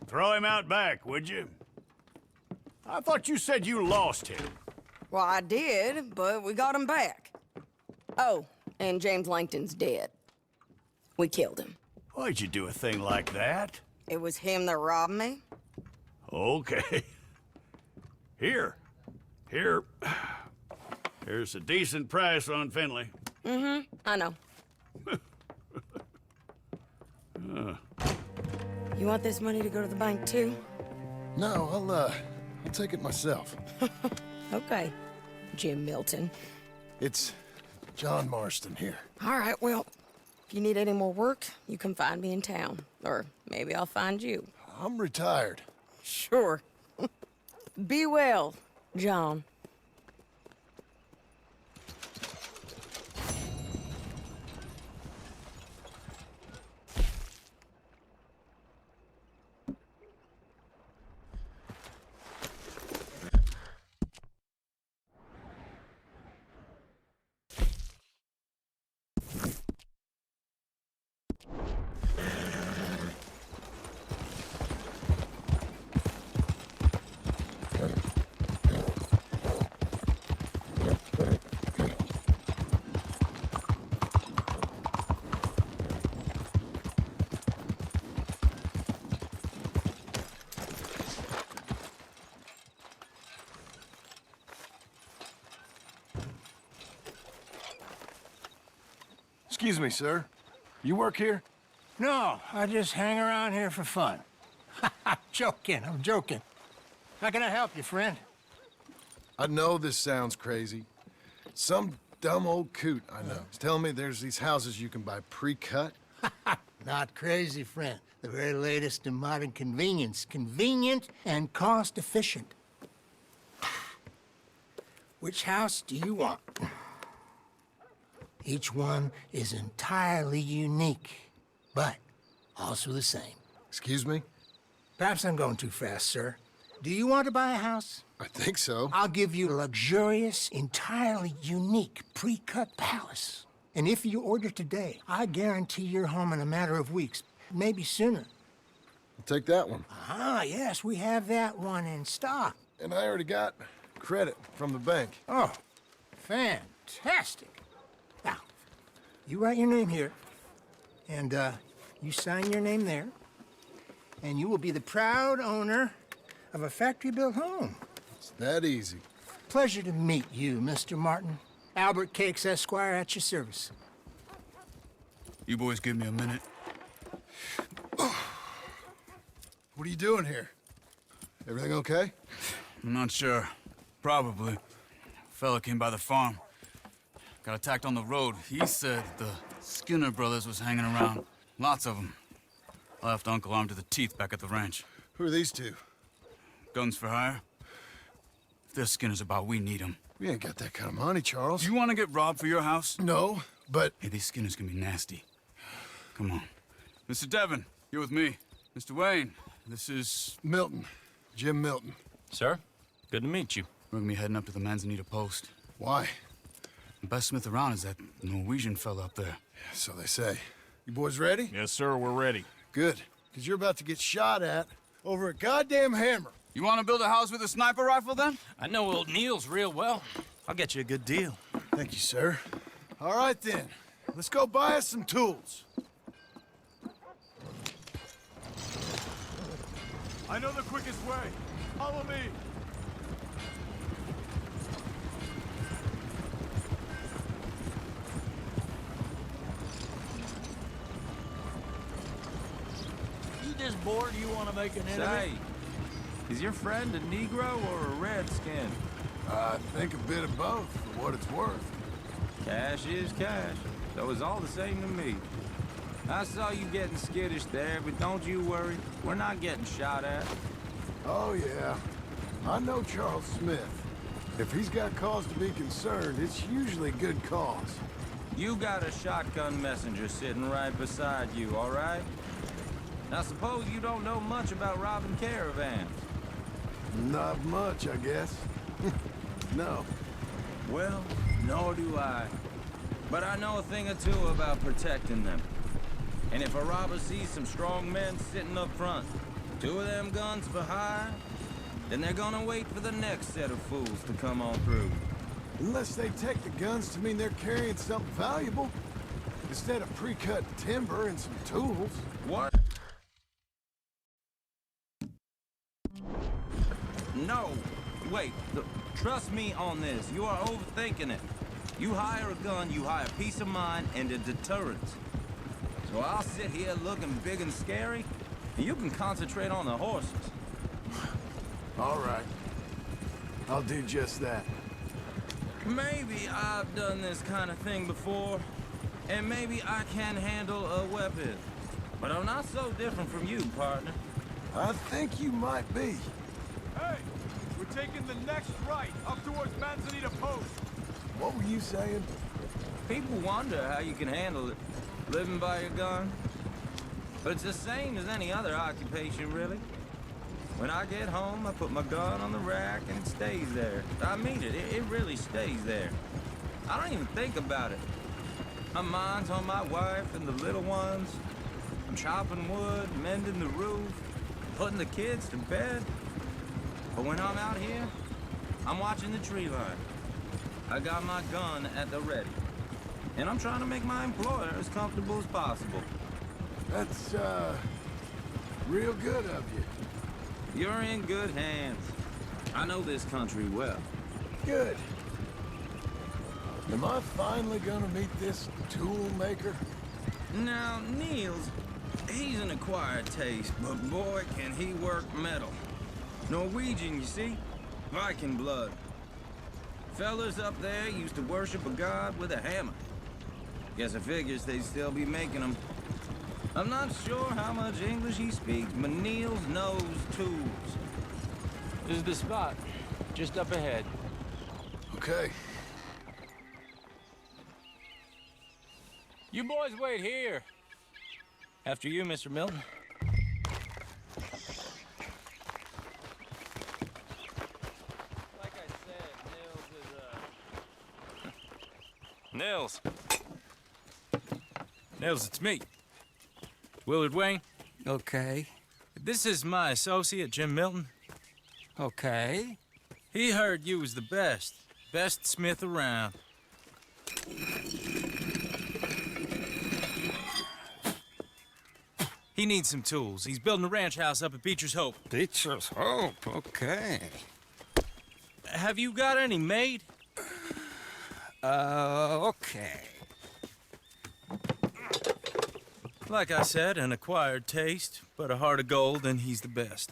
Throw him out back, would you? I thought you said you lost him. Well, I did, but we got him back. Oh, and James Langton's dead. We killed him. Why'd you do a thing like that? It was him that robbed me. Okay. Here. Here's a decent price on Finley. Mm-hmm, I know. You want this money to go to the bank, too? No, I'll take it myself. Okay, Jim Milton. It's John Marston here. All right, well, if you need any more work, you can find me in town. Or maybe I'll find you. I'm retired. Sure. Be well, John. Excuse me, sir. You work here? No, I just hang around here for fun. I'm joking. How can I help you, friend? I know this sounds crazy. Some dumb old coot I know is telling me there's these houses you can buy pre-cut. Not crazy, friend. The very latest in modern convenience. Convenient and cost-efficient. Which house do you want? Each one is entirely unique, but also the same. Excuse me? Perhaps I'm going too fast, sir. Do you want to buy a house? I think so. I'll give you a luxurious, entirely unique pre-cut palace. And if you order today, I guarantee you're home in a matter of weeks, maybe sooner. I'll take that one. Ah, yes, we have that one in stock. And I already got credit from the bank. Oh, fantastic. Now, you write your name here, and you sign your name there, and you will be the proud owner of a factory-built home. It's that easy. Pleasure to meet you, Mr. Martin. Albert Cakes, Esquire, at your service. You boys give me a minute. What are you doing here? Everything okay? I'm not sure. Probably. Fella came by the farm. Got attacked on the road. He said the Skinner brothers was hanging around. Lots of them. Left Uncle armed to the teeth back at the ranch. Who are these two? Guns for hire. If they're Skinner's about, we need them. We ain't got that kind of money, Charles. You want to get robbed for your house? No, but... Hey, these Skinners can be nasty. Come on. Mr. Devon, you're with me. Mr. Wayne, this is... Milton. Jim Milton. Sir, good to meet you. We're gonna be heading up to the Manzanita post. Why? The best smith around is that Norwegian fella up there. So they say. You boys ready? Yes, sir, we're ready. Good, because you're about to get shot at over a goddamn hammer. You want to build a house with a sniper rifle, then? I know old Neil's real well. I'll get you a good deal. Thank you, sir. All right, then. Let's go buy us some tools. I know the quickest way. Follow me. You just bored you want to make an enemy? Say, is your friend a Negro or a Redskin? I think a bit of both, for what it's worth. Cash is cash, so it's all the same to me. I saw you getting skittish there, but don't you worry. We're not getting shot at. Oh, yeah. I know Charles Smith. If he's got cause to be concerned, it's usually good cause. You got a shotgun messenger sitting right beside you, all right? Now, suppose you don't know much about robbing caravans. Not much, I guess. No. Well, nor do I. But I know a thing or two about protecting them. And if a robber sees some strong men sitting up front, 2 of them guns for hire, then they're gonna wait for the next set of fools to come on through. Unless they take the guns to mean they're carrying something valuable, instead of pre-cut timber and some tools. What? No. Wait. Trust me on this. You are overthinking it. You hire a gun, you hire peace of mind and a deterrent. So I'll sit here looking big and scary, and you can concentrate on the horses. All right. I'll do just that. Maybe I've done this kind of thing before, and maybe I can handle a weapon. But I'm not so different from you, partner. I think you might be. Hey, we're taking the next right up towards Manzanita Post. What were you saying? People wonder how you can handle it, living by your gun. But it's the same as any other occupation, really. When I get home, I put my gun on the rack and it stays there. I mean it, it really stays there. I don't even think about it. My mind's on my wife and the little ones. I'm chopping wood, mending the roof, putting the kids to bed. But when I'm out here, I'm watching the tree line. I got my gun at the ready. And I'm trying to make my employer as comfortable as possible. That's, real good of you. You're in good hands. I know this country well. Good. Am I finally gonna meet this tool maker? Now, Niels, he's an acquired taste, but boy, can he work metal. Norwegian, you see? Viking blood. Fellas up there used to worship a god with a hammer. Guess I figures they'd still be making them. I'm not sure how much English he speaks, but Niels knows tools. This is the spot, just up ahead. Okay. You boys wait here. After you, Mr. Milton. Nils, Nels, it's me. Willard Wayne. Okay. This is my associate, Jim Milton. Okay. He heard you was the best smith around. He needs some tools. He's building a ranch house up at Beecher's Hope. Beecher's Hope, okay. Have you got any made? Okay. Like I said, an acquired taste, but a heart of gold, and he's the best.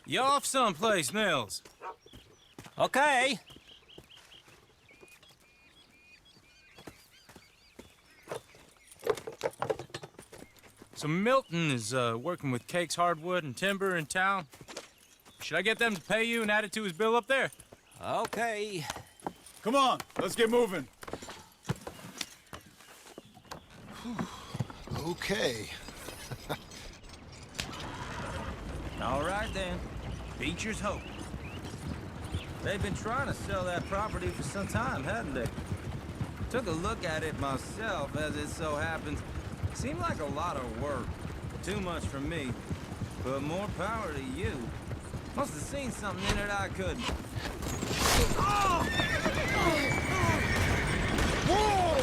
You off someplace, Nels? Okay. So Milton is working with Cakes Hardwood and Timber in town. Should I get them to pay you and add it to his bill up there? Okay. Come on, let's get moving. Okay. All right, then. Beecher's Hope. They've been trying to sell that property for some time, hadn't they? Took a look at it myself, as it so happens. Seemed like a lot of work. Too much for me. But more power to you. Must have seen something in it I couldn't. Whoa!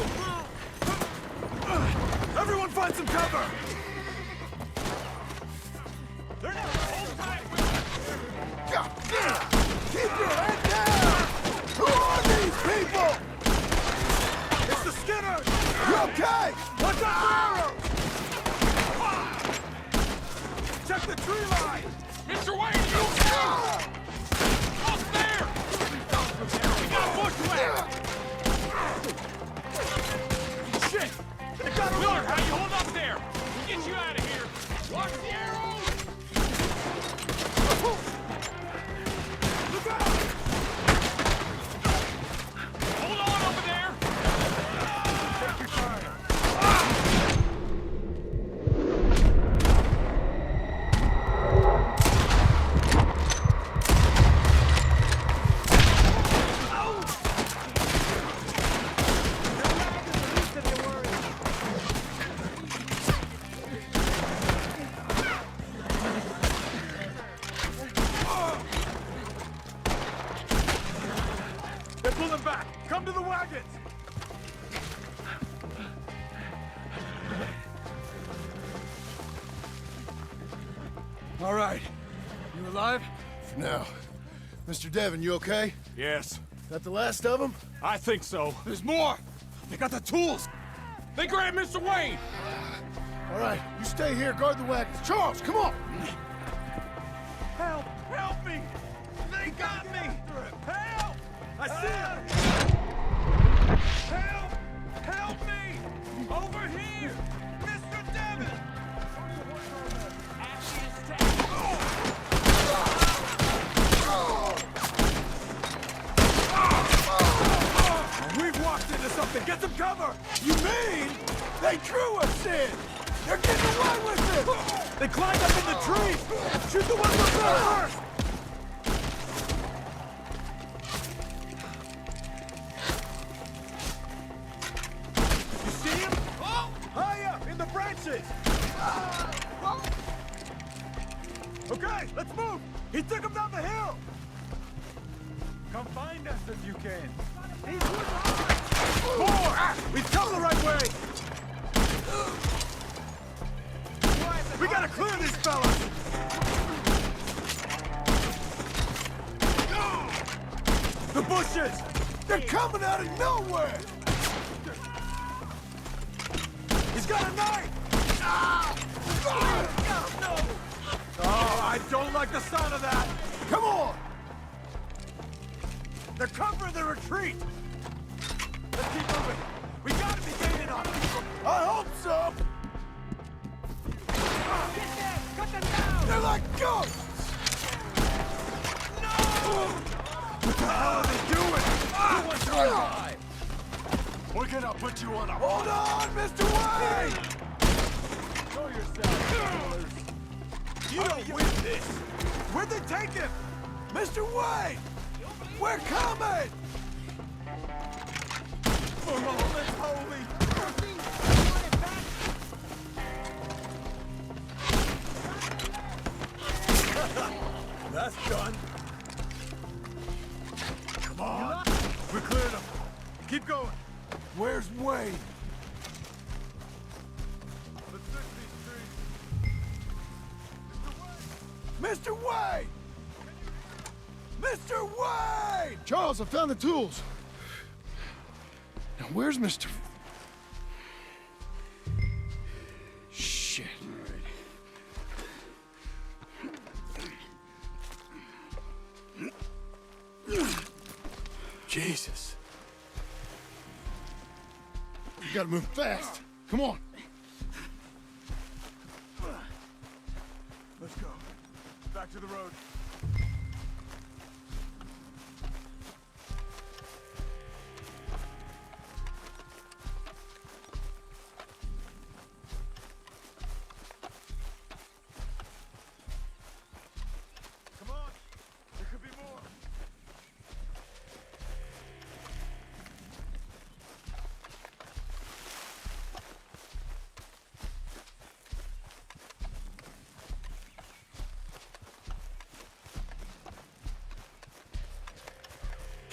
Everyone find some cover! They're not hold tight! Keep your head down! Who are these people? It's the Skinners! You okay? What's up, arrow? Check the tree line! Mr. Wayne, you okay? Up there! We got bushwhacked! Shit! They got a Willard, how you hold up there? We'll get you out of here! Watch the arrows! Look out! Hold on over there! Take your time. They're pulling back! Come to the wagons! All right. You alive? For now. Mr. Devon, you okay? Yes. That the last of them? I think so. There's more! They got the tools! They grabbed Mr. Wayne! All right, you stay here, guard the wagons. Charles, come on! Help! Help me! They got me! Help! I see him! Help! Help me! Over here! Mr. Devon! We've walked into something! Get some cover! You mean they drew us in? They're getting away with it! They climbed up in the trees! Shoot the one we're first! You see him? High up in the branches! Okay, let's move! He took him down the hill! Come find us if you can. More! We've come the right way! We gotta clear these fellas! The bushes! They're coming out of nowhere! He's got a knife! Oh, I don't like the sound of that! Come on! They're covering the retreat! Let's keep moving! We gotta be gaining on them! I hope so! Get them! Cut them down! They're like ghosts! No! What the hell are they doing? Who wants to revive? We're gonna put you on a... Hold on, Mr. Wayne! Show yourself, you don't win this! Where'd they take him? Mr. Wayne! We're coming! For all that's holy! That's done. Come on. We cleared him. Keep going. Where's Wayne? Let's fix these streets. Mr. Wayne! Mr. Wayne! Charles, I found the tools. Now, where's Mr. Shit. Jesus. You gotta move fast. Come on. Let's go. Back to the road. Come on. There could be more.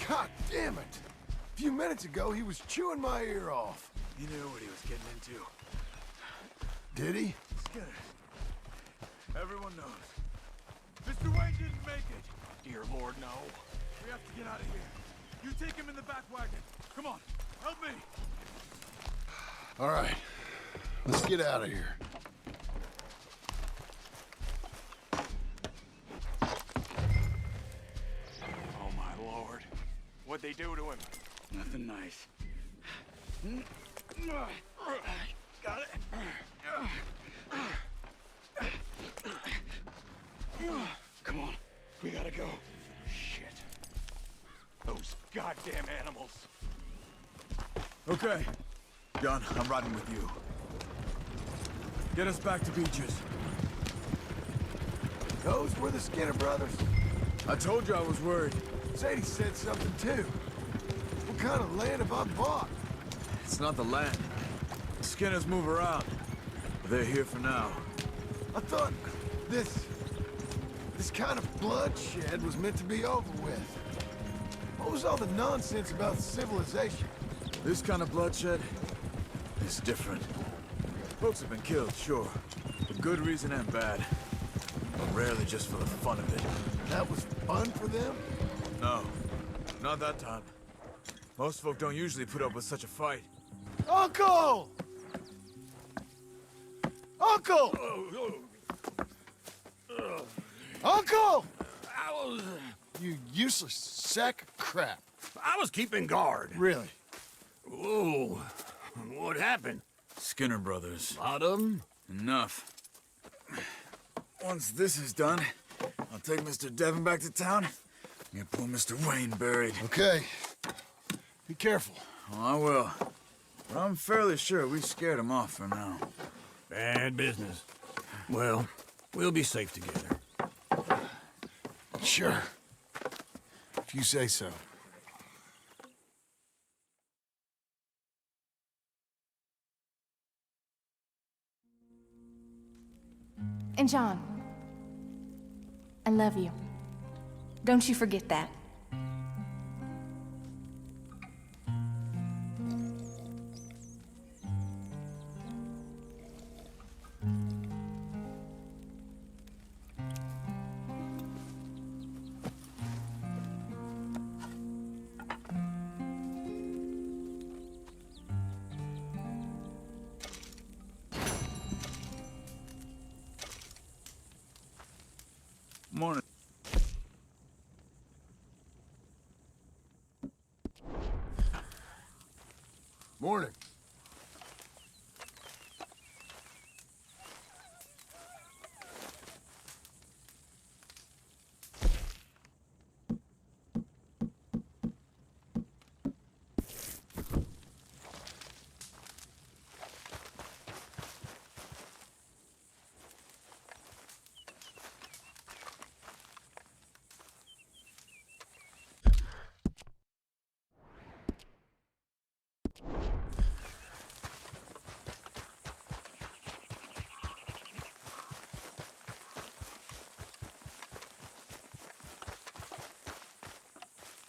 God damn it! A few minutes ago, he was chewing my ear off. He knew what he was getting into. Did he? Skinner. Everyone knows. Mr. Wayne didn't make it. Dear Lord, no. We have to get out of here. You take him in the back wagon. Come on, help me. All right, let's get out of here. Oh, my Lord. What'd they do to him? Nothing nice. Got it. Come on, we gotta go. Shit. Those goddamn animals. Okay. John, I'm riding with you. Get us back to Beecher's. Those were the Skinner brothers. I told you I was worried. Sadie said something too. What kind of land have I bought? It's not the land. The Skinners move around. But they're here for now. I thought this kind of bloodshed was meant to be over with. What was all the nonsense about civilization? This kind of bloodshed is different. Folks have been killed, sure. For good reason and bad. But rarely just for the fun of it. That was fun for them? No, not that time. Most folk don't usually put up with such a fight. Uncle! Uncle! Uncle! You useless sack of crap. I was keeping guard. Really? Whoa. What happened? Skinner brothers. Lot of them? Enough. Once this is done, I'll take Mr. Devon back to town. Get poor Mr. Wayne buried. Okay. Be careful. Oh, I will. But I'm fairly sure we scared him off for now. Bad business. Well, we'll be safe together. Sure. If you say so. And John, I love you. Don't you forget that. Morning. Morning.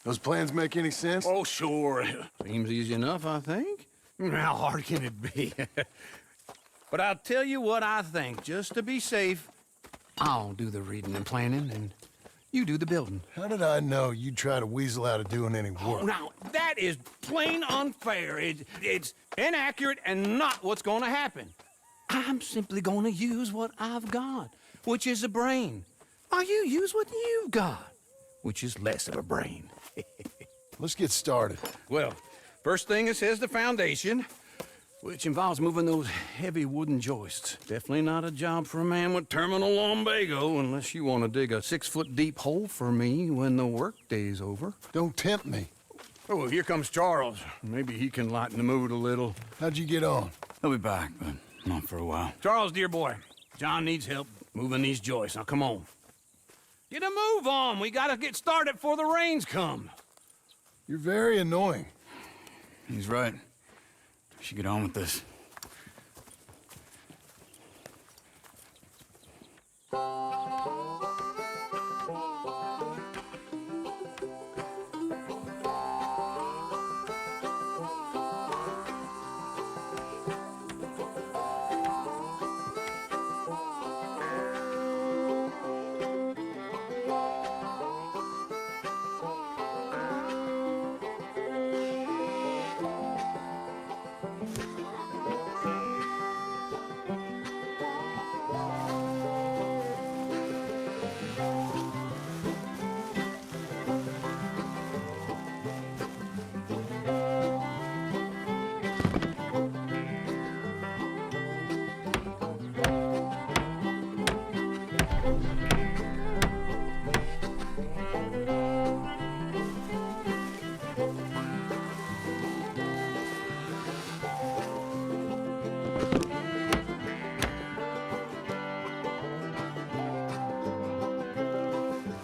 Those plans make any sense? Oh, sure. Seems easy enough, I think. How hard can it be? But I'll tell you what I think. Just to be safe, I'll do the reading and planning, and you do the building. How did I know you'd try to weasel out of doing any work? Oh, now, that is plain unfair. It's inaccurate and not what's going to happen. I'm simply going to use what I've got, which is a brain. While you use what you've got, which is less of a brain. Let's get started. Well, first thing it says the foundation, which involves moving those heavy wooden joists. Definitely not a job for a man with terminal lumbago unless you want to dig a 6-foot deep hole for me when the workday's over. Don't tempt me. Oh, here comes Charles. Maybe he can lighten the mood a little. How'd you get on? He'll be back, but not for a while. Charles, dear boy, John needs help moving these joists. Now, come on. Get a move on. We gotta get started before the rains come. You're very annoying. He's right. We should get on with this.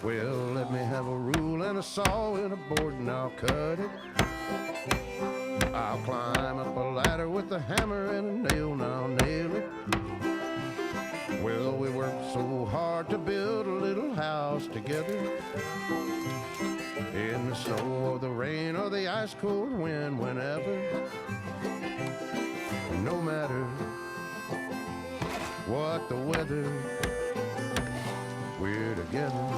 Well, let me have a rule and a saw and a board and I'll cut it. I'll climb up a ladder with a hammer and a nail and I'll nail it. Well, we worked so hard to build a little house together. In the snow or the rain or the ice cold wind, whenever. No matter what the weather, we're together.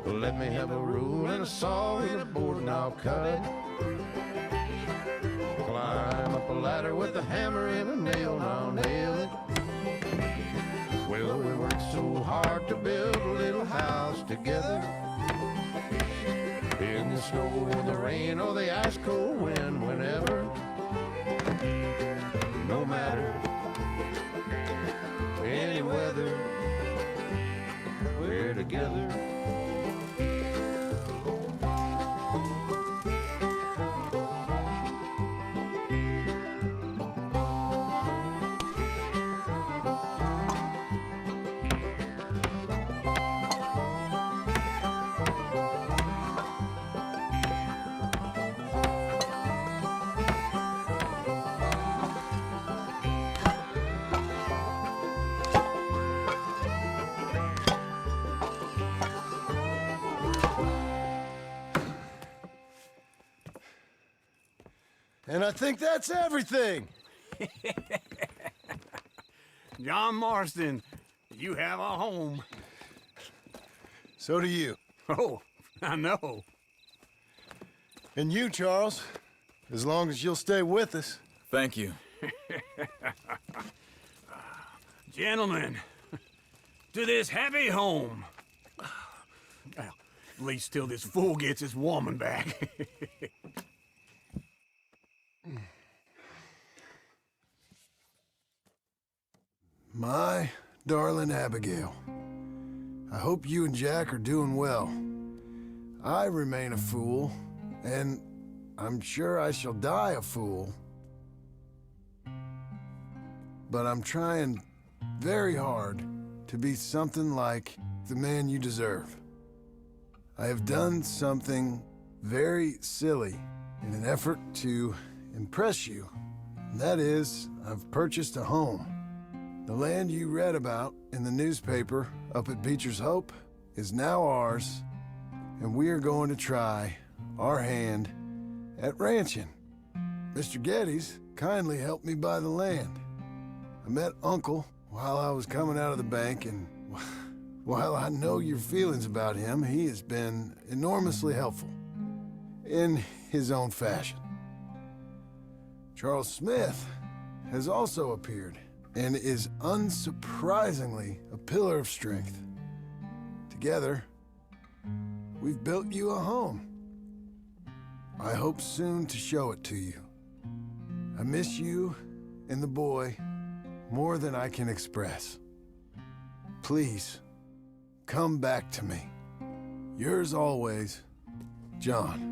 Let me have a rule and a saw and a board and I'll cut. Climb up a ladder with a hammer and a nail and I'll nail it. Well, we worked so hard to build a little house together. In the snow or the rain or the ice cold wind, whenever. No matter any weather, we're together. And I think that's everything. John Marston, you have a home. So do you. Oh, I know. And you, Charles. As long as you'll stay with us. Thank you. Gentlemen, to this happy home. Well, at least till this fool gets his woman back. My darling Abigail, I hope you and Jack are doing well. I remain a fool, and I'm sure I shall die a fool. But I'm trying very hard to be something like the man you deserve. I have done something very silly in an effort to impress you. And that is, I've purchased a home. The land you read about in the newspaper up at Beecher's Hope is now ours, and we are going to try our hand at ranching. Mr. Geddes kindly helped me buy the land. I met Uncle while I was coming out of the bank, and while I know your feelings about him, he has been enormously helpful in his own fashion. Charles Smith has also appeared and is unsurprisingly a pillar of strength. Together, we've built you a home. I hope soon to show it to you. I miss you and the boy more than I can express. Please, come back to me. Yours always, John.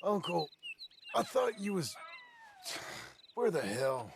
Uncle, I thought you was... Where the hell